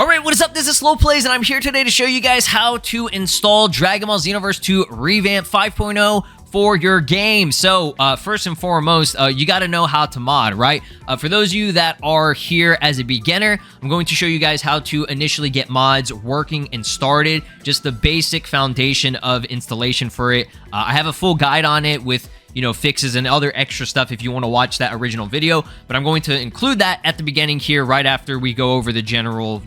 Alright, what is up? This is Slow Plays, and I'm here today to show you guys how to install Dragon Ball Xenoverse 2 Revamp 5.0 for your game. So, first and foremost, you got to know how to mod, right? For those of you that are here as a beginner, I'm going to show you guys how to initially get mods working and started, just the basic foundation of installation for it. I have a full guide on it with fixes and other extra stuff if you want to watch that original video, but I'm going to include that at the beginning here right after we go over the general,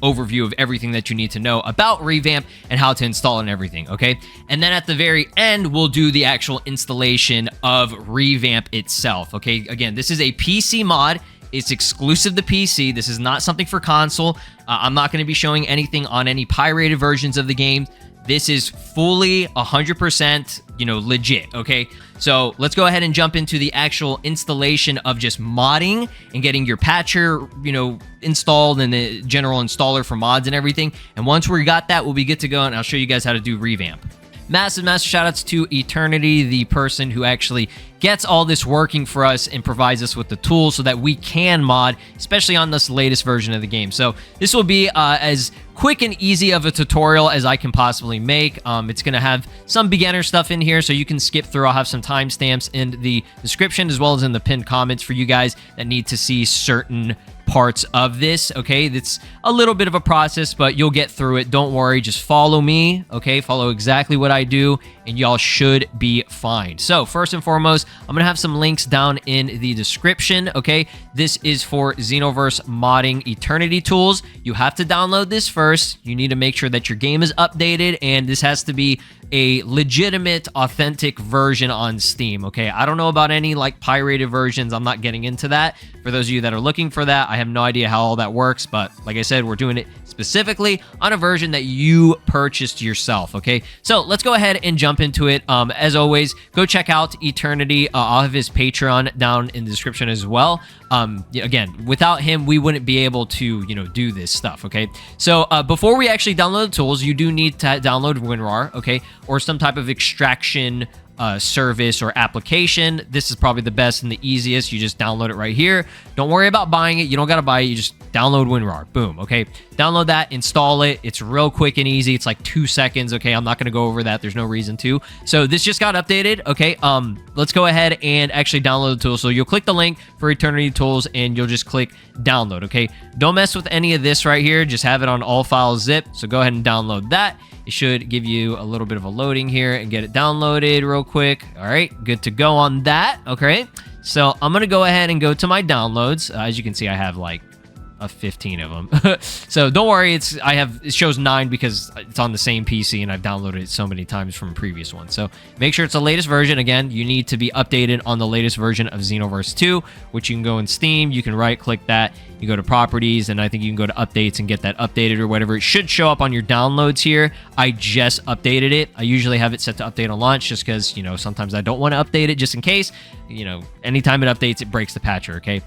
overview of everything that you need to know about Revamp and how to install and everything, okay? And then at the very end, we'll do the actual installation of Revamp itself, okay? Again, this is a PC mod. It's exclusive to PC. This is not something for console. I'm not going to be showing anything on any pirated versions of the game. This is fully 100%, legit, okay? So let's go ahead and jump into the actual installation of just modding and getting your patcher, installed and the general installer for mods and everything. And once we got that, we'll be good to go, and I'll show you guys how to do Revamp. Massive shout-outs to Eternity, the person who actually gets all this working for us and provides us with the tools so that we can mod, especially on this latest version of the game. So this will be as quick and easy of a tutorial as I can possibly make. It's going to have some beginner stuff in here, so you can skip through. I'll have some timestamps in the description as well as in the pinned comments for you guys that need to see certain parts of this, okay? That's a little bit of a process, but you'll get through it. Don't worry. Just follow me, okay? Follow exactly what I do, and y'all should be fine. So first and foremost, I'm going to have some links down in the description, okay? This is for Xenoverse modding Eternity tools. You have to download this first. You need to make sure that your game is updated, and this has to be a legitimate, authentic version on Steam, okay? I don't know about any, pirated versions. I'm not getting into that. For those of you that are looking for that, I have no idea how all that works, but like I said, we're doing it specifically on a version that you purchased yourself, okay? So let's go ahead and jump into it. As always, go check out Eternity. I'll have his Patreon down in the description as well. Again, without him, we wouldn't be able to, do this stuff, okay? So before we actually download the tools, you do need to download WinRAR, okay? Or some type of extraction service or application. This is probably the best and the easiest. You just download it right here. Don't worry about buying it. You don't got to buy it. You just download WinRAR. Boom. Okay. Download that, install it. It's real quick and easy. It's like 2 seconds. Okay. I'm not going to go over that. There's no reason to. So this just got updated. Okay. Let's go ahead and actually download the tool. So you'll click the link for Eternity Tools and you'll just click download. Okay. Don't mess with any of this right here. Just have it on all files zip. So go ahead and download that. It should give you a little bit of a loading here and get it downloaded real quick. All right, good to go on that. Okay, so I'm going to go ahead and go to my downloads. As you can see, I have 15 of them. So don't worry, it shows 9 because it's on the same PC and I've downloaded it so many times from previous ones. So make sure it's the latest version. Again, you need to be updated on the latest version of Xenoverse 2, which you can go in Steam. You can right click that. You go to properties, and I think you can go to updates and get that updated or whatever. It should show up on your downloads here. I just updated it. I usually have it set to update on launch just because, sometimes I don't want to update it just in case. Anytime it updates, it breaks the patcher, okay?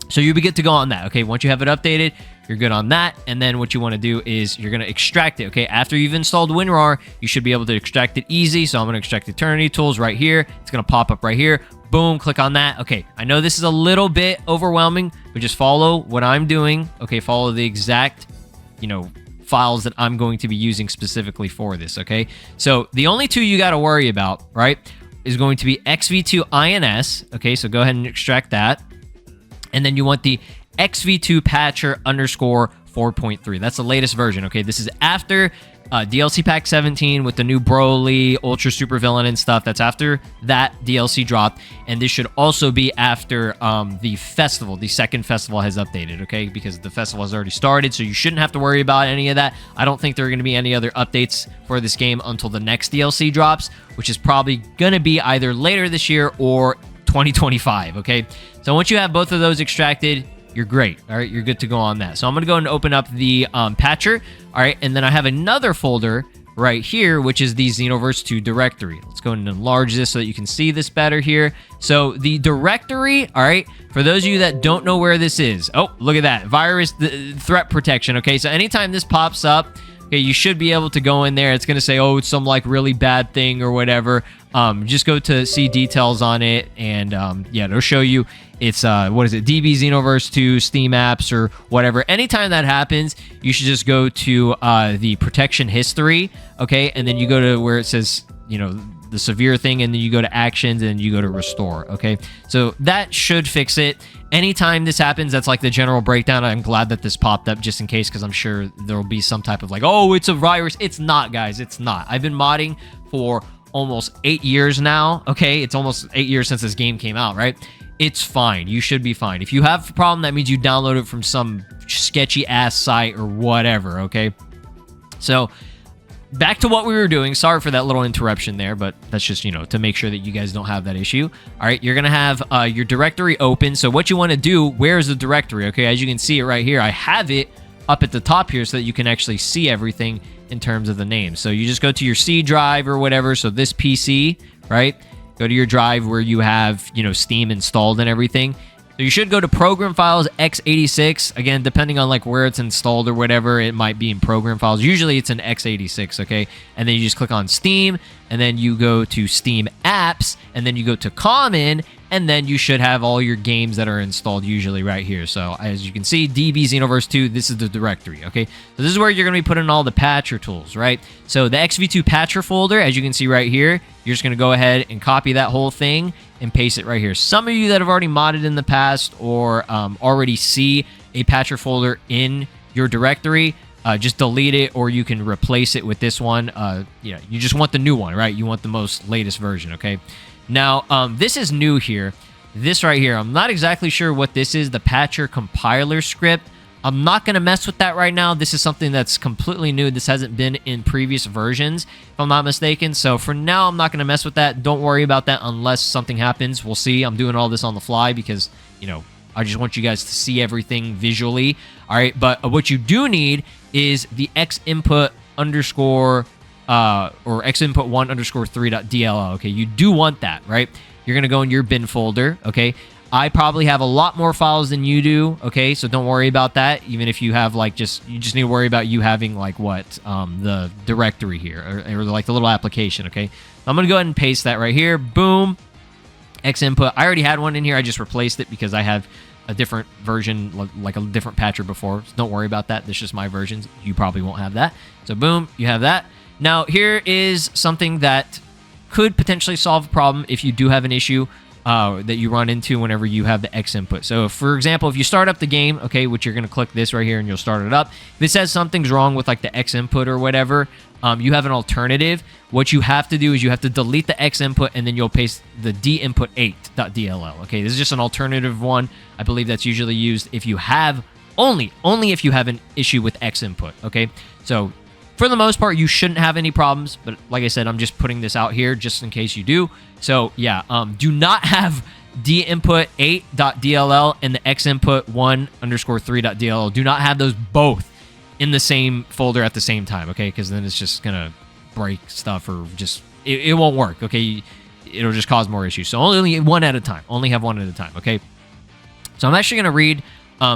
So you'll be good to go on that, okay? Once you have it updated, you're good on that. And then what you want to do is you're going to extract it, okay? After you've installed WinRAR, you should be able to extract it easy. So I'm going to extract Eternity Tools right here. It's going to pop up right here. Boom, click on that. Okay, I know this is a little bit overwhelming, but just follow what I'm doing. Okay, follow the exact, files that I'm going to be using specifically for this, okay? So the only two you got to worry about, right, is going to be XV2INS. Okay, so go ahead and extract that. And then you want the XV2 Patcher underscore 4.3. That's the latest version, okay? This is after DLC Pack 17 with the new Broly, Ultra Super Villain and stuff. That's after that DLC dropped. And this should also be after the festival. The second festival has updated, okay? Because the festival has already started, so you shouldn't have to worry about any of that. I don't think there are going to be any other updates for this game until the next DLC drops, which is probably going to be either later this year or 2025, okay? So once you have both of those extracted, you're great. All right, you're good to go on that. So I'm going to go and open up the patcher. All right, and then I have another folder right here, which is the Xenoverse 2 directory. Let's go and enlarge this so that you can see this better here. So the directory, all right, for those of you that don't know where this is, oh, look at that, virus threat protection. Okay, so anytime this pops up, Okay, you should be able to go in there. It's going to say, oh, it's some like really bad thing or whatever. Just go to see details on it, and yeah, it'll show you it's what is it, DB Xenoverse 2 Steam apps or whatever. Anytime that happens, you should just go to the protection history, okay, and then you go to where it says, you know, the severe thing, and then you go to actions and you go to restore. Okay, so that should fix it. Anytime this happens, that's like the general breakdown. I'm glad that this popped up just in case, because I'm sure there'll be some type of like, oh, it's a virus. It's not, guys. It's not. I've been modding for almost 8 years now. Okay, it's almost 8 years since this game came out, right? It's fine. You should be fine. If you have a problem, that means you download it from some sketchy ass site or whatever. Okay, so back to what we were doing. Sorry for that little interruption there, but that's just, you know, to make sure that you guys don't have that issue. All right, you're going to have your directory open. So what you want to do, where's the directory? Okay, as you can see it right here, I have it up at the top here so that you can actually see everything in terms of the name. So you just go to your C drive or whatever. So this PC, right? Go to your drive where you have, you know, Steam installed and everything. So you should go to Program Files x86. Again, depending on like where it's installed or whatever, it might be in Program Files. Usually it's in x86, okay? And then you just click on Steam, and then you go to Steam Apps, and then you go to Common, and then you should have all your games that are installed usually right here. So as you can see, DB Xenoverse 2, this is the directory, okay? So this is where you're going to be putting all the patcher tools, right? So the XV2 Patcher folder, as you can see right here, you're just going to go ahead and copy that whole thing and paste it right here. Some of you that have already modded in the past or already see a patcher folder in your directory, just delete it, or you can replace it with this one. Yeah, you just want the new one, right? You want the most latest version, okay? Now, this is new here. This right here, I'm not exactly sure what this is, the patcher compiler script. I'm not going to mess with that right now. This is something that's completely new. This hasn't been in previous versions, if I'm not mistaken. So for now, I'm not going to mess with that. Don't worry about that unless something happens. We'll see. I'm doing all this on the fly because, you know, I just want you guys to see everything visually. All right, but what you do need is the xinput underscore or xinput1_3.dll. Okay, you do want that, right? You're going to go in your bin folder, okay? I probably have a lot more files than you do, okay? So don't worry about that. Even if you have like you just need to worry about you having like what the directory here or like the little application, okay? I'm gonna go ahead and paste that right here. Boom, xinput. I already had one in here. I just replaced it because I have a different version, like a different patcher before. So don't worry about that. This is just my version. You probably won't have that. So boom, you have that. Now here is something that could potentially solve a problem if you do have an issue that you run into whenever you have the xinput. So, for example, if you start up the game, okay, which you're going to click this right here and you'll start it up. If it says something's wrong with like the xinput or whatever, you have an alternative. What you have to do is you have to delete the xinput and then you'll paste the dinput8.dll. Okay, this is just an alternative one. I believe that's usually used if you have only if you have an issue with xinput. Okay, so for the most part, you shouldn't have any problems, but like I said, I'm just putting this out here just in case you do. So yeah, do not have dinput8.dll and the xinput1_3.dll. Do not have those both in the same folder at the same time, okay? Because then it's just gonna break stuff or just it won't work, okay? It'll just cause more issues. So only one at a time. Only have one at a time, okay? So I'm actually gonna read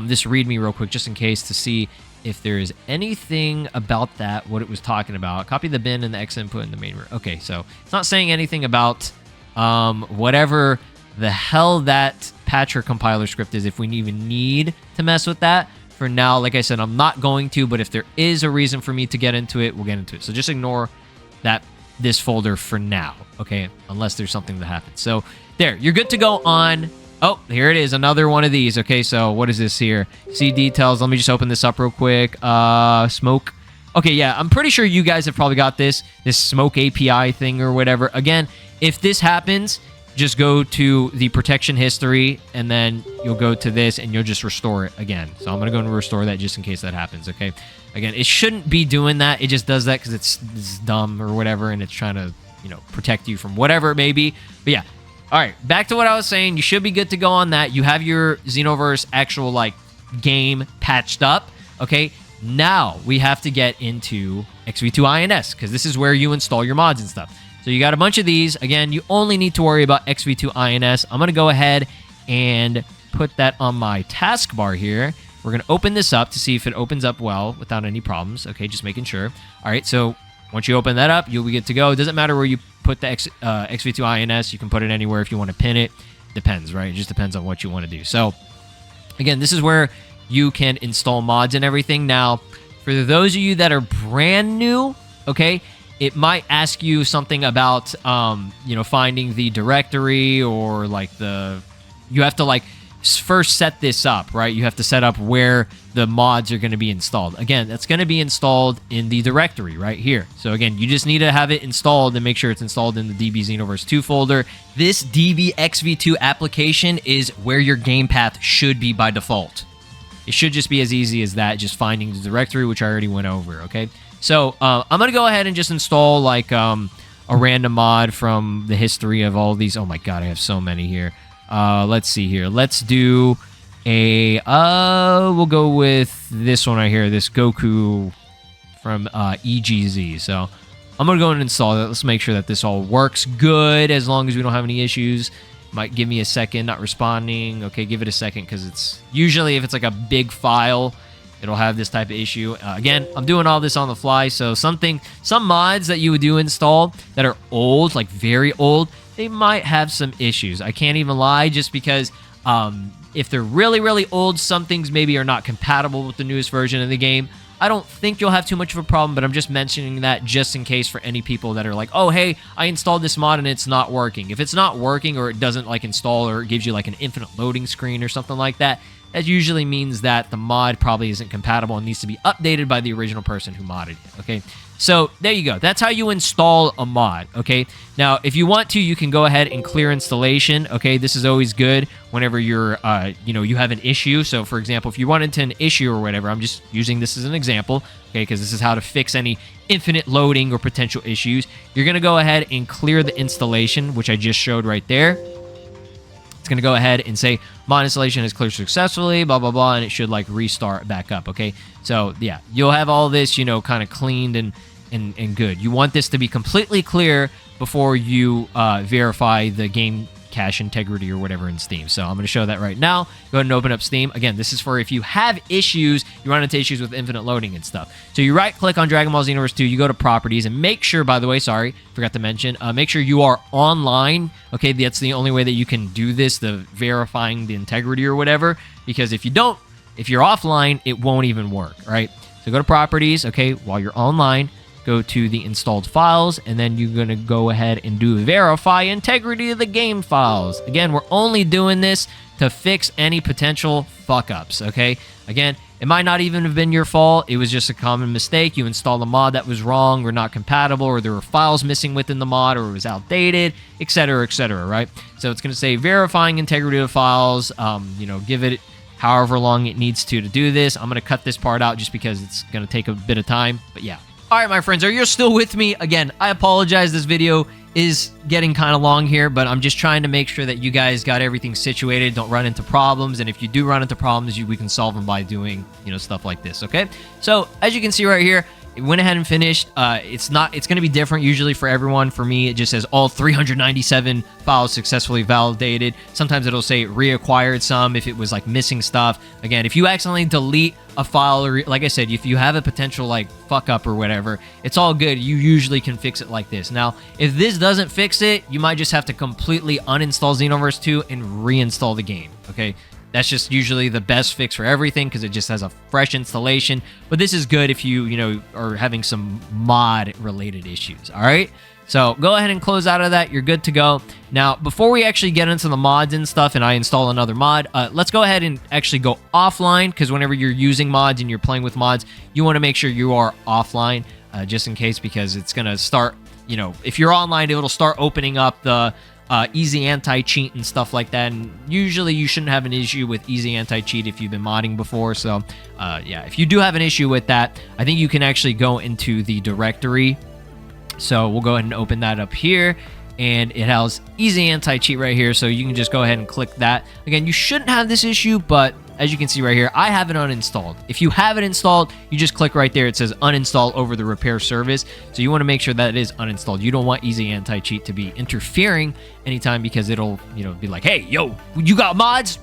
this README real quick just in case to see if there is anything about that, what it was talking about. Copy the bin and the xinput in the main room. Okay, so it's not saying anything about whatever the hell that patcher compiler script is, if we even need to mess with that. For now, like I said, I'm not going to, but if there is a reason for me to get into it, we'll get into it. So just ignore this folder for now, okay? Unless there's something that happens. So there, you're good to go on. Oh, here it is, another one of these. Okay, so what is this here? See details. Let me just open this up real quick. Smoke. Okay, yeah, I'm pretty sure you guys have probably got this smoke API thing or whatever. Again, if this happens, just go to the protection history, and then you'll go to this, and you'll just restore it again. So I'm going to go and restore that just in case that happens, okay? Again, it shouldn't be doing that. It just does that because it's dumb or whatever, and it's trying to, you know, protect you from whatever it may be. But yeah. All right, back to what I was saying. You should be good to go on that. You have your Xenoverse actual, like, game patched up, okay? Now we have to get into XV2INS because this is where you install your mods and stuff. So you got a bunch of these. Again, you only need to worry about XV2INS. I'm going to go ahead and put that on my taskbar here. We're going to open this up to see if it opens up well without any problems. Okay, just making sure. All right, so once you open that up, you'll be good to go. It doesn't matter where you put the XV2INS. You can put it anywhere if you want to pin it. Depends, right? It just depends on what you want to do. So, again, this is where you can install mods and everything. Now, for those of you that are brand new, okay, it might ask you something about, finding the directory or like you have to like first set this up, right? You have to set up where the mods are going to be installed. Again, that's going to be installed in the directory right here. So again, you just need to have it installed and make sure it's installed in the DB Xenoverse 2 folder. This DB XV2 application is where your game path should be by default. It should just be as easy as that, just finding the directory, which I already went over, okay? So I'm going to go ahead and just install like a random mod from the history of all these. Oh my god, I have so many here. Let's see here. Let's do we'll go with this one right here, this Goku from EGZ. So I'm going to go and install it. Let's make sure that this all works good as long as we don't have any issues. Might give me a second, not responding. Okay, give it a second because it's usually if it's like a big file, it'll have this type of issue. Again, I'm doing all this on the fly, so some mods that you would do install that are old, like very old, they might have some issues. I can't even lie, just because if they're really, really old, some things maybe are not compatible with the newest version of the game. I don't think you'll have too much of a problem, but I'm just mentioning that just in case for any people that are like, oh, hey, I installed this mod and it's not working. If it's not working or it doesn't like install or it gives you like an infinite loading screen or something like that, that usually means that the mod probably isn't compatible and needs to be updated by the original person who modded it, okay? So there you go. That's how you install a mod, okay? Now, if you want to, you can go ahead and clear installation, okay? This is always good whenever you're, you have an issue. So, for example, if you run into an issue or whatever, I'm just using this as an example, okay? Because this is how to fix any infinite loading or potential issues. You're going to go ahead and clear the installation, which I just showed right there. It's going to go ahead and say mod installation is cleared successfully, blah, blah, blah, and it should like restart back up, okay? So, yeah, you'll have all this, kind of cleaned and good. You want this to be completely clear before you verify the game cache integrity or whatever in Steam. So I'm going to show that right now. Go ahead and open up Steam. Again, this is for if you have issues, you run into issues with infinite loading and stuff. So you right-click on Dragon Ball Xenoverse 2, you go to Properties, and make sure, by the way, sorry, forgot to mention, make sure you are online. Okay, that's the only way that you can do this, the verifying the integrity or whatever, because if you're offline, it won't even work, right? So go to Properties, okay, while you're online, go to the installed files, and then you're going to go ahead and do verify integrity of the game files. Again, we're only doing this to fix any potential fuck-ups, okay? Again, it might not even have been your fault. It was just a common mistake. You installed a mod that was wrong or not compatible, or there were files missing within the mod, or it was outdated, etc., right? So it's going to say verifying integrity of files, give it however long it needs to do this. I'm going to cut this part out just because it's going to take a bit of time, but yeah. All right, my friends, are you still with me? Again, I apologize. This video is getting kind of long here, but I'm just trying to make sure that you guys got everything situated, don't run into problems, and if you do run into problems, we can solve them by doing, stuff like this, okay? So, as you can see right here, it went ahead and finished. It's going to be different usually for everyone. For me, it just says all 397 files successfully validated. Sometimes it'll say reacquired some if it was like missing stuff. Again, if you accidentally delete a file, or like I said, if you have a potential like fuck up or whatever, it's all good. You usually can fix it like this. Now, if this doesn't fix it, you might just have to completely uninstall Xenoverse 2 and reinstall the game, okay? That's just usually the best fix for everything because it just has a fresh installation. But this is good if you are having some mod-related issues, all right? So go ahead and close out of that. You're good to go. Now, before we actually get into the mods and stuff and I install another mod, let's go ahead and actually go offline because whenever you're using mods and you're playing with mods, you want to make sure you are offline just in case because it's going to start, if you're online, it'll start opening up the easy anti-cheat and stuff like that, and usually you shouldn't have an issue with easy anti-cheat if you've been modding before. So yeah, if you do have an issue with that, I think you can actually go into the directory. So we'll go ahead and open that up here, and it has easy anti-cheat right here, so you can just go ahead and click that. Again, you shouldn't have this issue, but as you can see right here, I have it uninstalled. If you have it installed, you just click right there. It says uninstall over the repair service. So you want to make sure that it is uninstalled. You don't want easy anti-cheat to be interfering anytime because it'll, be like, hey, yo, you got mods?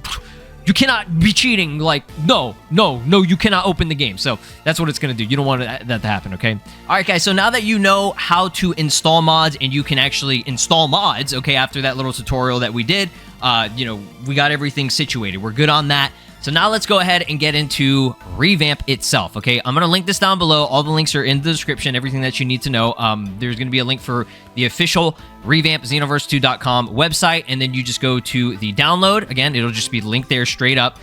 you cannot be cheating. Like, no, you cannot open the game. So that's what it's going to do. You don't want that to happen, okay? All right, guys, so now that you know how to install mods and you can actually install mods, okay, after that little tutorial that we did, you know, we got everything situated. We're good on that. So now let's go ahead and get into Revamp itself, okay? I'm going to link this down below. All the links are in the description, everything that you need to know. There's going to be a link for the official Revamp Xenoverse2.com website, and then you just go to the download. Again, it'll just be linked there straight up.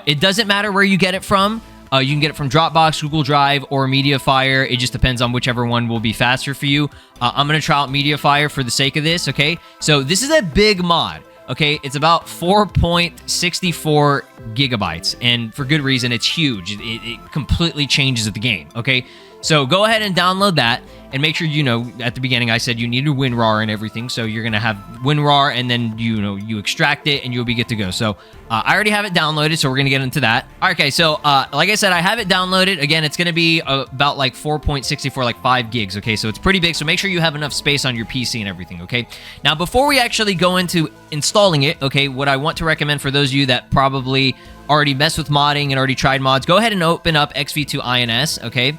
It doesn't matter where you get it from. You can get it from Dropbox, Google Drive, or MediaFire. It just depends on whichever one will be faster for you. I'm going to try out MediaFire for the sake of this, okay? So this is a big mod. Okay, it's about 4.64 gigabytes, and for good reason. It's huge. It completely changes the game, okay? So go ahead and download that, and make sure, you know, at the beginning I said you needed WinRAR and everything, so you're going to have WinRAR, and then, you know, you extract it, and you'll be good to go. So I already have it downloaded, so we're going to get into that. All right, okay, so like I said, I have it downloaded. Again, it's going to be about like 4.64, like 5 gigs, okay? So it's pretty big, so make sure you have enough space on your PC and everything, okay? Now, before we actually go into installing it, okay, what I want to recommend for those of you that probably already mess with modding and already tried mods, go ahead and open up XV2INS, okay?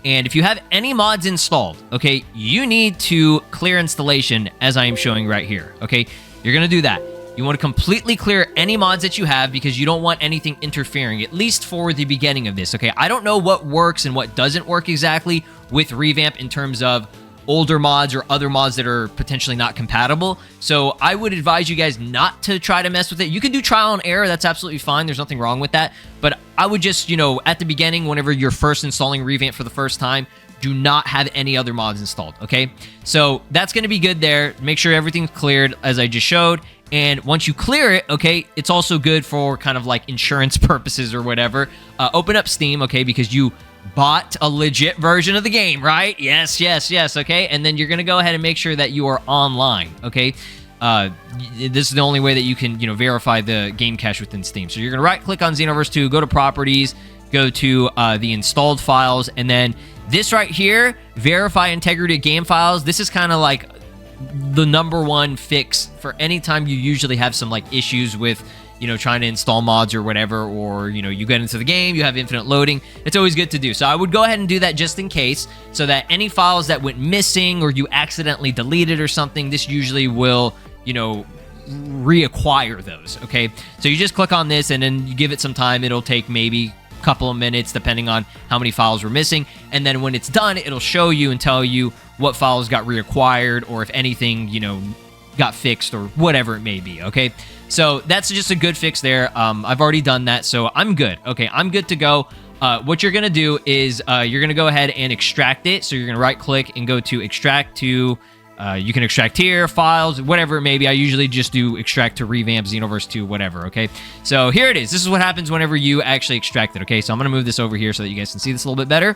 And if you have any mods installed, okay, you need to clear installation, as I am showing right here, okay? You're going to do that. You want to completely clear any mods that you have because you don't want anything interfering, at least for the beginning of this, okay? I don't know what works and what doesn't work exactly with Revamp in terms of older mods or other mods that are potentially not compatible. So I would advise you guys not to try to mess with it. You can do trial and error. That's absolutely fine. There's nothing wrong with that. But I would just, you know, at the beginning, whenever you're first installing Revamp for the first time, do not have any other mods installed, okay? So that's going to be good there. Make sure everything's cleared, as I just showed. And once you clear it, okay, it's also good for kind of like insurance purposes or whatever. Open up Steam, okay, because you bought a legit version of the game, right? Yes, okay? And then you're going to go ahead and make sure that you are online, okay? This is the only way that you can, you know, verify the game cache within Steam. So you're going to right-click on Xenoverse 2, go to Properties, go to the installed files, and then this right here, Verify Integrity of Game Files. This is kind of like the #1 fix for any time you usually have some, like, issues with, you know, trying to install mods or whatever, or, you know, you get into the game, you have infinite loading. It's always good to do. So I would go ahead and do that just in case, so that any files that went missing or you accidentally deleted or something, this usually will, you know, reacquire those, okay? So you just click on this and then you give it some time. It'll take maybe a couple of minutes depending on how many files were missing. And then when it's done, it'll show you and tell you what files got reacquired, or if anything, you know, got fixed or whatever it may be, okay? So that's just a good fix there. I've already done that, so I'm good. Okay, I'm good to go. What you're going to do is you're going to go ahead and extract it. So you're going to right-click and go to Extract to, you can extract here, Files, whatever it may be. I usually just do Extract to Revamp, Xenoverse 2, whatever, okay? So here it is. This is what happens whenever you actually extract it, okay? So I'm going to move this over here so that you guys can see this a little bit better.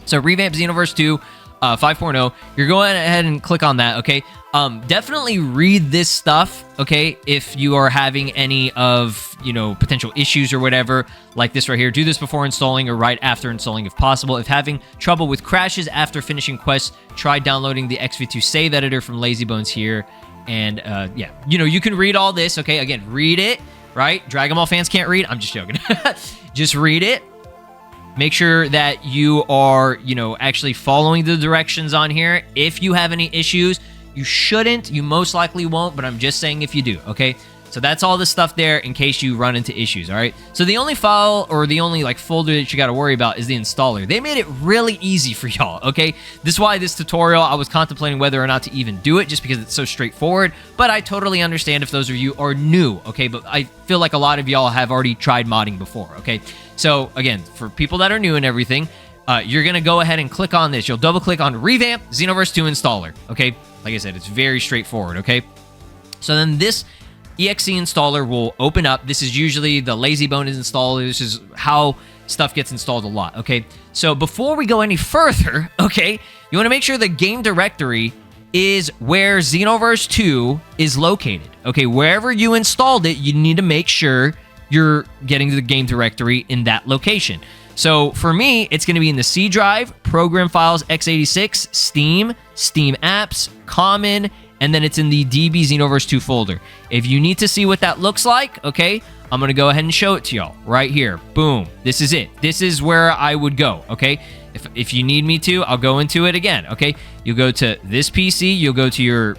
So Revamp Xenoverse 2 5.0, you're going ahead and click on that, okay? Definitely read this stuff, okay? If you are having any of, you know, potential issues or whatever, like this right here, do this before installing or right after installing if possible. If having trouble with crashes after finishing quests, try downloading the XV2 save editor from Lazybones here. And yeah, you know, you can read all this, okay? Again, read it, right? Dragon Ball fans can't read. I'm just joking. Just read it. Make sure that you are, you know, actually following the directions on here. If you have any issues, you shouldn't. You most likely won't, but I'm just saying if you do, okay? So that's all the stuff there in case you run into issues, all right? So the only file or the only, like, folder that you got to worry about is the installer. They made it really easy for y'all, okay? This is why this tutorial, I was contemplating whether or not to even do it just because it's so straightforward, but I totally understand if those of you are new, okay? But I feel like a lot of y'all have already tried modding before, okay? So, again, for people that are new and everything, you're going to go ahead and click on this. You'll double-click on Revamp Xenoverse 2 Installer, okay? Like I said, it's very straightforward, okay? So then this exe installer will open up. This is usually the Lazybones installer. This is how stuff gets installed a lot, okay? So before we go any further, okay, you want to make sure the game directory is where Xenoverse 2 is located, okay? Wherever you installed it, you need to make sure you're getting to the game directory in that location. So for me, it's going to be in the C drive, Program Files, x86, Steam, Steam Apps, Common, and then it's in the DB Xenoverse 2 folder. If you need to see what that looks like, okay, I'm going to go ahead and show it to y'all right here. Boom. This is it. This is where I would go, okay? If you need me to, I'll go into it again, okay? You'll go to this PC, you'll go to your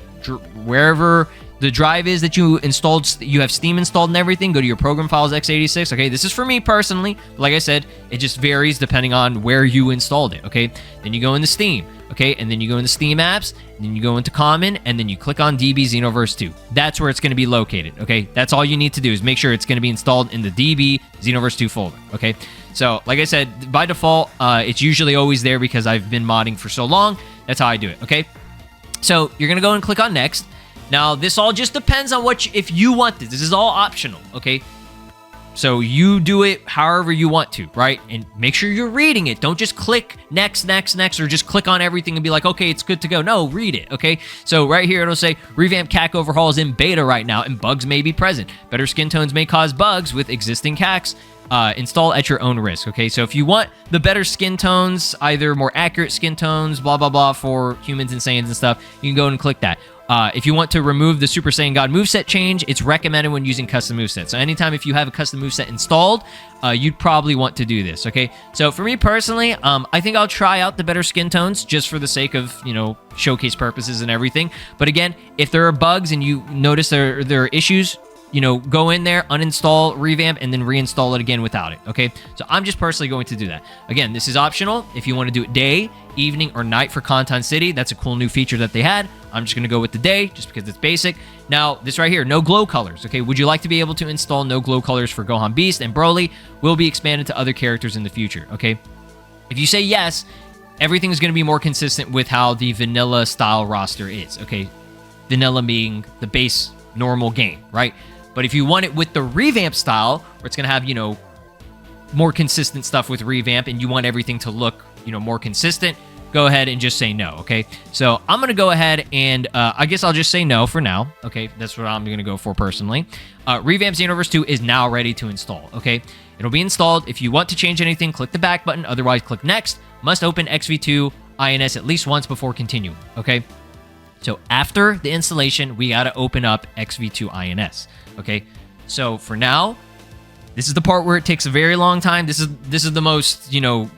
wherever the drive is that you installed, you have Steam installed and everything, go to your program files x86, okay? This is for me personally. Like I said, it just varies depending on where you installed it, okay? Then you go into Steam, okay? And then you go into Steam apps, and then you go into Common, and then you click on DB Xenoverse 2. That's where it's going to be located, okay? That's all you need to do is make sure it's going to be installed in the DB Xenoverse 2 folder, okay? So, like I said, by default, it's usually always there because I've been modding for so long. That's how I do it, okay? So, you're going to go and click on Next. Now, this all just depends on if you want this. This is all optional, okay? So you do it however you want to, right? And make sure you're reading it. Don't just click next, next, next, or just click on everything and be like, okay, it's good to go. No, read it, okay? So right here, it'll say, Revamp CAC overhaul is in beta right now, and bugs may be present. Better skin tones may cause bugs with existing CACs. Install at your own risk, okay? So if you want the better skin tones, either more accurate skin tones, blah, blah, blah, for humans and Saiyans and stuff, you can go and click that. If you want to remove the Super Saiyan God moveset change, it's recommended when using custom moveset. So anytime if you have a custom moveset installed, you'd probably want to do this, okay? So for me personally, I think I'll try out the better skin tones just for the sake of, you know, showcase purposes and everything. But again, if there are bugs and you notice there are issues, you know, go in there, uninstall, revamp, and then reinstall it again without it, okay? So I'm just personally going to do that. Again, this is optional. If you want to do it day, evening, or night for Content City, that's a cool new feature that they had. I'm just going to go with the day just because it's basic. Now, this right here, no glow colors, okay? Would you like to be able to install no glow colors for Gohan Beast and Broly? Will be expanded to other characters in the future, okay? If you say yes, everything is going to be more consistent with how the vanilla style roster is, okay? Vanilla being the base normal game, right? But if you want it with the revamp style, where it's going to have, you know, more consistent stuff with revamp and you want everything to look, you know, more consistent, go ahead and just say no, okay? So I'm going to go ahead and I guess I'll just say no for now, okay? That's what I'm going to go for personally. Revamp Xenoverse 2 is now ready to install, okay? It'll be installed. If you want to change anything, click the back button. Otherwise, click next. Must open XV2INS at least once before continuing, okay? So after the installation, we got to open up XV2INS, okay? So for now, this is the part where it takes a very long time. This is the most, you know,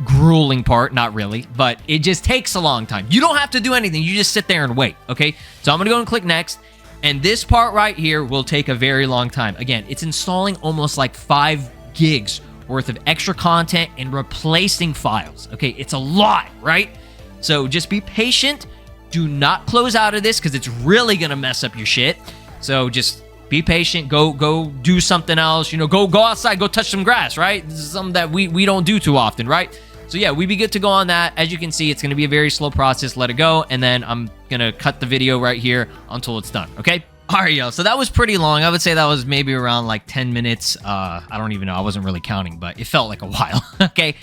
grueling part. Not really, but it just takes a long time. You don't have to do anything. You just sit there and wait, okay? So I'm going to go and click next. And this part right here will take a very long time. Again, it's installing almost like 5 gigs worth of extra content and replacing files, okay? It's a lot, right? So just be patient. Do not close out of this because it's really going to mess up your shit. So just be patient. Go do something else. You know, go outside. Go touch some grass, right? This is something that we don't do too often, right? So yeah, we'd be good to go on that. As you can see, it's going to be a very slow process. Let it go. And then I'm going to cut the video right here until it's done, okay? All right, yo. So that was pretty long. I would say that was maybe around like 10 minutes. I don't even know. I wasn't really counting, but it felt like a while, okay?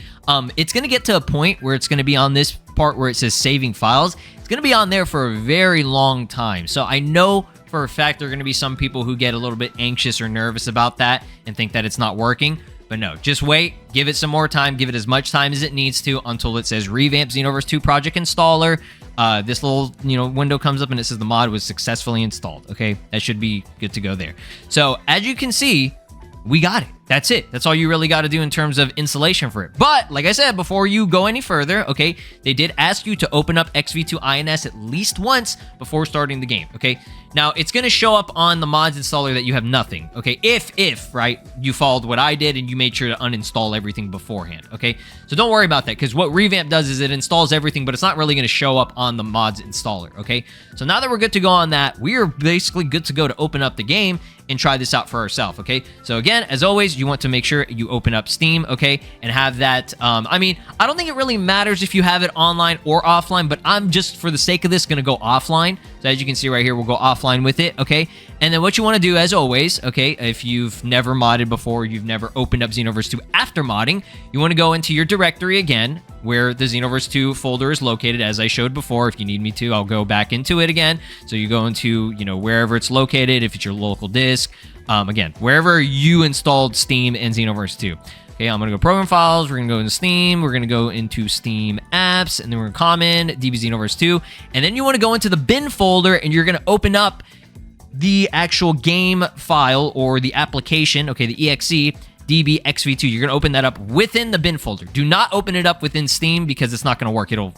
It's going to get to a point where it's going to be on this part where it says saving files. It's going to be on there for a very long time. So I know for a fact there are going to be some people who get a little bit anxious or nervous about that and think that it's not working. But no, just wait. Give it some more time. Give it as much time as it needs to until it says Revamp Xenoverse 2 Project Installer. This little, you know, window comes up and it says the mod was successfully installed. Okay, that should be good to go there. So as you can see, we got it. That's it. That's all you really got to do in terms of installation for it. But like I said, before you go any further, okay, they did ask you to open up XV2INS at least once before starting the game, okay? Now, it's going to show up on the mods installer that you have nothing, okay? If, right, you followed what I did and you made sure to uninstall everything beforehand, okay? So don't worry about that, because what Revamp does is it installs everything, but it's not really going to show up on the mods installer, okay? So now that we're good to go on that, we are basically good to go to open up the game and try this out for ourselves, okay? So again, as always, you want to make sure you open up Steam, okay, and have that, I mean, I don't think it really matters if you have it online or offline, but I'm just, for the sake of this, going to go offline. So as you can see right here, we'll go offline with it, okay? And then what you want to do, as always, okay, if you've never modded before, you've never opened up Xenoverse 2 after modding, you want to go into your directory again, where the Xenoverse 2 folder is located, as I showed before. If you need me to, I'll go back into it again. So you go into, you know, wherever it's located, if it's your local disk, again, wherever you installed Steam and Xenoverse 2. Okay, I'm gonna go program files, we're gonna go into Steam, we're gonna go into Steam apps, and then we're gonna common DB Xenoverse 2, and then you wanna go into the bin folder and you're gonna open up the actual game file or the application, okay, the exe, DB XV2. You're gonna open that up within the bin folder. Do not open it up within Steam because it's not gonna work. It'll,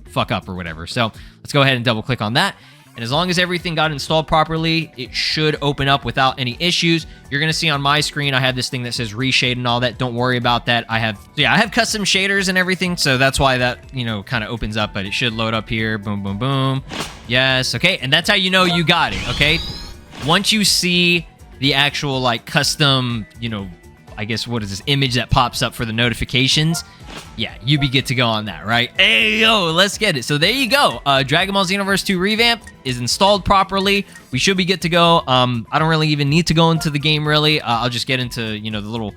fuck up or whatever. So let's go ahead and double click on that. And as long as everything got installed properly, it should open up without any issues. You're gonna see on my screen, I have this thing that says reshade and all that. Don't worry about that. I have custom shaders and everything, so that's why that, kind of opens up, but it should load up here. Boom, boom, boom. Yes, okay, and that's how you know you got it, okay? Once you see the actual, custom, I guess, what is this image that pops up for the notifications? Yeah, you be good to go on that, right? Hey, yo, let's get it. So there you go. Dragon Ball Xenoverse 2 Revamp is installed properly. We should be good to go. I don't really even need to go into the game, really. I'll just get into, the little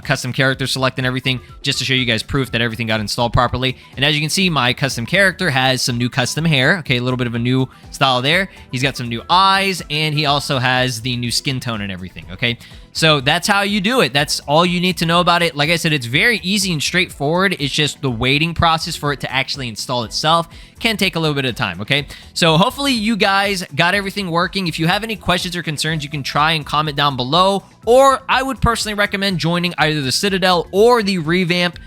custom character select and everything just to show you guys proof that everything got installed properly. And as you can see, my custom character has some new custom hair. Okay, a little bit of a new style there. He's got some new eyes, and he also has the new skin tone and everything, okay? So that's how you do it. That's all you need to know about it. Like I said, it's very easy and straightforward. It's just the waiting process for it to actually install itself can take a little bit of time, okay? So hopefully you guys got everything working. If you have any questions or concerns, you can try and comment down below, or I would personally recommend joining either the Citadel or the Revamp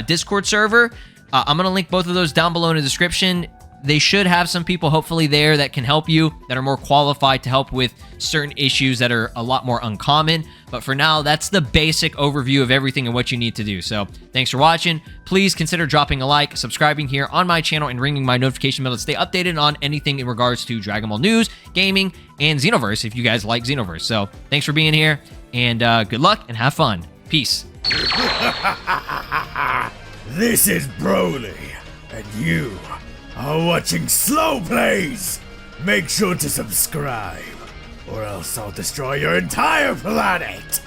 Discord server. I'm going to link both of those down below in the description. They should have some people hopefully there that can help you, that are more qualified to help with certain issues that are a lot more uncommon. But for now, that's the basic overview of everything and what you need to do. So thanks for watching. Please consider dropping a like, subscribing here on my channel, and ringing my notification bell to stay updated on anything in regards to Dragon Ball news, gaming, and Xenoverse if you guys like Xenoverse. So thanks for being here, and good luck and have fun. Peace. This is Broly, and you are watching Slow Plays. Make sure to subscribe, or else I'll destroy your entire planet.